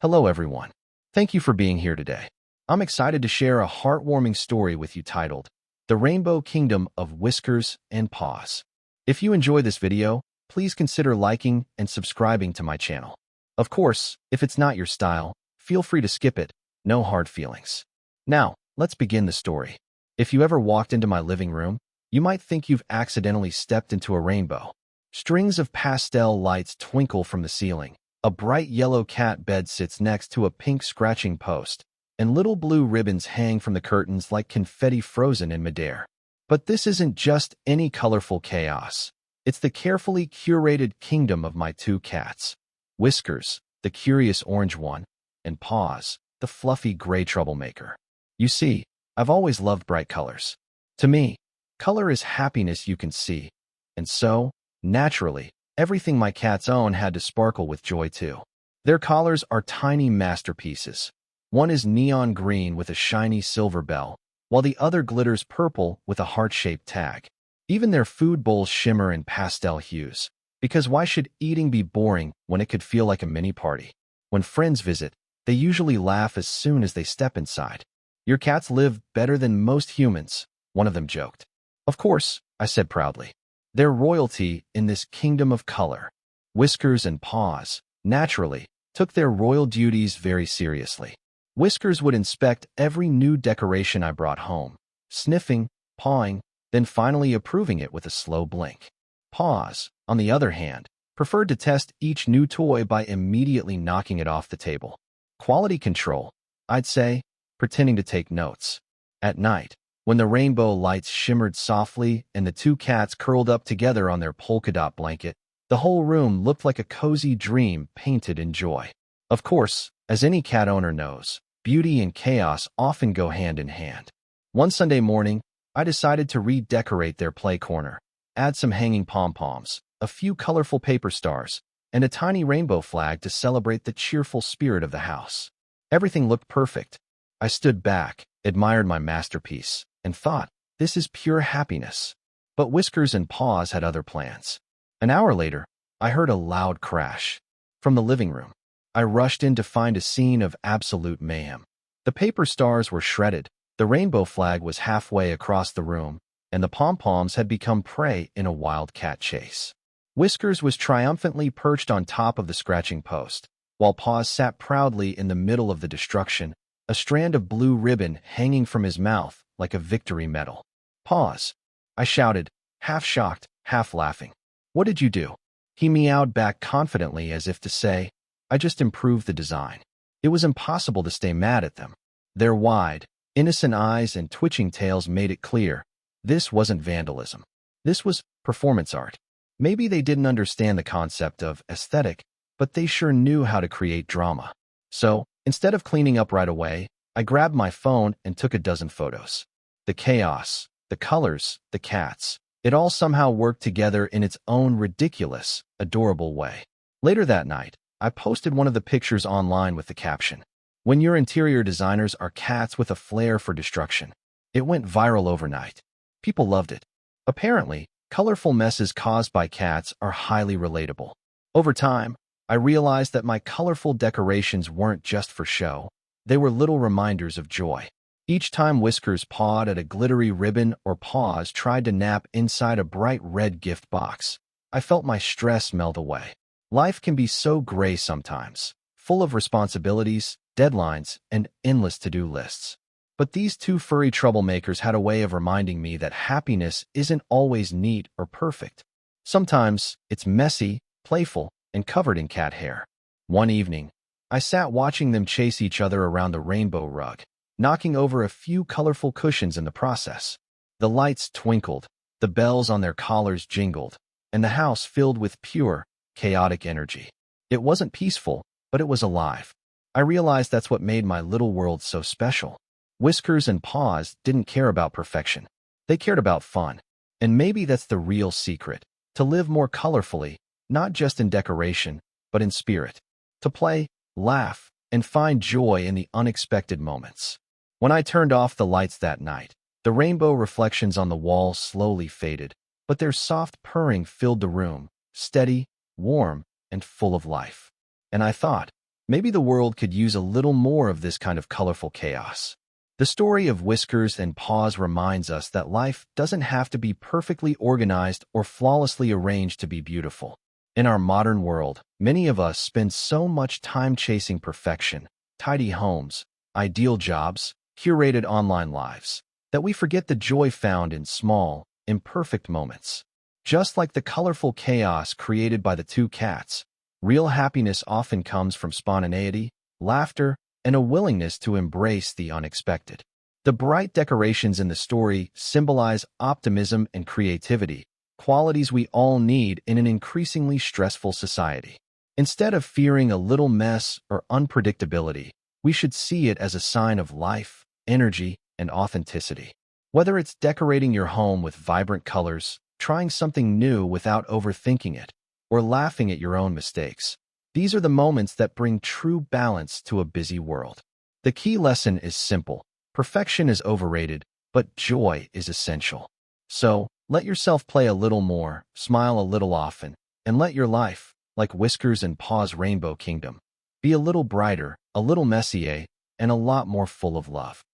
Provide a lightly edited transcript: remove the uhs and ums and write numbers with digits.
Hello, everyone. Thank you for being here today. I'm excited to share a heartwarming story with you titled, The Rainbow Kingdom of Whiskers and Paws. If you enjoy this video, please consider liking and subscribing to my channel. Of course, if it's not your style, feel free to skip it. No hard feelings. Now, let's begin the story. If you ever walked into my living room, you might think you've accidentally stepped into a rainbow. Strings of pastel lights twinkle from the ceiling. A bright yellow cat bed sits next to a pink scratching post, and little blue ribbons hang from the curtains like confetti frozen in midair. But this isn't just any colorful chaos. It's the carefully curated kingdom of my two cats. Whiskers, the curious orange one, and Paws, the fluffy gray troublemaker. You see, I've always loved bright colors. To me, color is happiness you can see. And so, naturally, everything my cats own had to sparkle with joy too. Their collars are tiny masterpieces. One is neon green with a shiny silver bell, while the other glitters purple with a heart-shaped tag. Even their food bowls shimmer in pastel hues. Because why should eating be boring when it could feel like a mini party? When friends visit, they usually laugh as soon as they step inside. Your cats live better than most humans, one of them joked. Of course, I said proudly. They're royalty in this kingdom of color. Whiskers and Paws, naturally, took their royal duties very seriously. Whiskers would inspect every new decoration I brought home, sniffing, pawing, then finally approving it with a slow blink. Paws, on the other hand, preferred to test each new toy by immediately knocking it off the table. Quality control, I'd say, pretending to take notes. At night, when the rainbow lights shimmered softly and the two cats curled up together on their polka dot blanket, the whole room looked like a cozy dream painted in joy. Of course, as any cat owner knows, beauty and chaos often go hand in hand. One Sunday morning, I decided to redecorate their play corner, add some hanging pom-poms, a few colorful paper stars, and a tiny rainbow flag to celebrate the cheerful spirit of the house. Everything looked perfect. I stood back, admired my masterpiece, and thought, this is pure happiness. But Whiskers and Paws had other plans. An hour later, I heard a loud crash. From the living room, I rushed in to find a scene of absolute mayhem. The paper stars were shredded, the rainbow flag was halfway across the room, and the pom-poms had become prey in a wild cat chase. Whiskers was triumphantly perched on top of the scratching post, while Paws sat proudly in the middle of the destruction, a strand of blue ribbon hanging from his mouth like a victory medal. Paws, I shouted, half shocked, half laughing. What did you do? He meowed back confidently as if to say, I just improved the design. It was impossible to stay mad at them. Their wide, innocent eyes and twitching tails made it clear. This wasn't vandalism. This was performance art. Maybe they didn't understand the concept of aesthetic, but they sure knew how to create drama. So, instead of cleaning up right away, I grabbed my phone and took a dozen photos. The chaos, the colors, the cats, it all somehow worked together in its own ridiculous, adorable way. Later that night, I posted one of the pictures online with the caption, When your interior designers are cats with a flair for destruction. It went viral overnight. People loved it. Apparently, colorful messes caused by cats are highly relatable. Over time, I realized that my colorful decorations weren't just for show. They were little reminders of joy. Each time Whiskers pawed at a glittery ribbon or Paws tried to nap inside a bright red gift box, I felt my stress melt away. Life can be so gray sometimes, full of responsibilities, deadlines, and endless to-do lists. But these two furry troublemakers had a way of reminding me that happiness isn't always neat or perfect. Sometimes it's messy, playful, and covered in cat hair. One evening, I sat watching them chase each other around the rainbow rug, knocking over a few colorful cushions in the process. The lights twinkled, the bells on their collars jingled, and the house filled with pure, chaotic energy. It wasn't peaceful, but it was alive. I realized that's what made my little world so special. Whiskers and Paws didn't care about perfection. They cared about fun. And maybe that's the real secret, to live more colorfully, not just in decoration, but in spirit. To play, laugh, and find joy in the unexpected moments. When I turned off the lights that night, the rainbow reflections on the wall slowly faded, but their soft purring filled the room, steady, warm, and full of life. And I thought, Maybe the world could use a little more of this kind of colorful chaos. The story of Whiskers and Paws reminds us that life doesn't have to be perfectly organized or flawlessly arranged to be beautiful. In our modern world, many of us spend so much time chasing perfection, tidy homes, ideal jobs, curated online lives, that we forget the joy found in small, imperfect moments. Just like the colorful chaos created by the two cats, real happiness often comes from spontaneity, laughter, and a willingness to embrace the unexpected. The bright decorations in the story symbolize optimism and creativity, qualities we all need in an increasingly stressful society. Instead of fearing a little mess or unpredictability, we should see it as a sign of life, energy, and authenticity. Whether it's decorating your home with vibrant colors, trying something new without overthinking it, or laughing at your own mistakes, these are the moments that bring true balance to a busy world. The key lesson is simple. Perfection is overrated, but joy is essential. So, let yourself play a little more, smile a little often, and let your life, like Whiskers and Paws' Rainbow Kingdom, be a little brighter, a little messier, and a lot more full of love.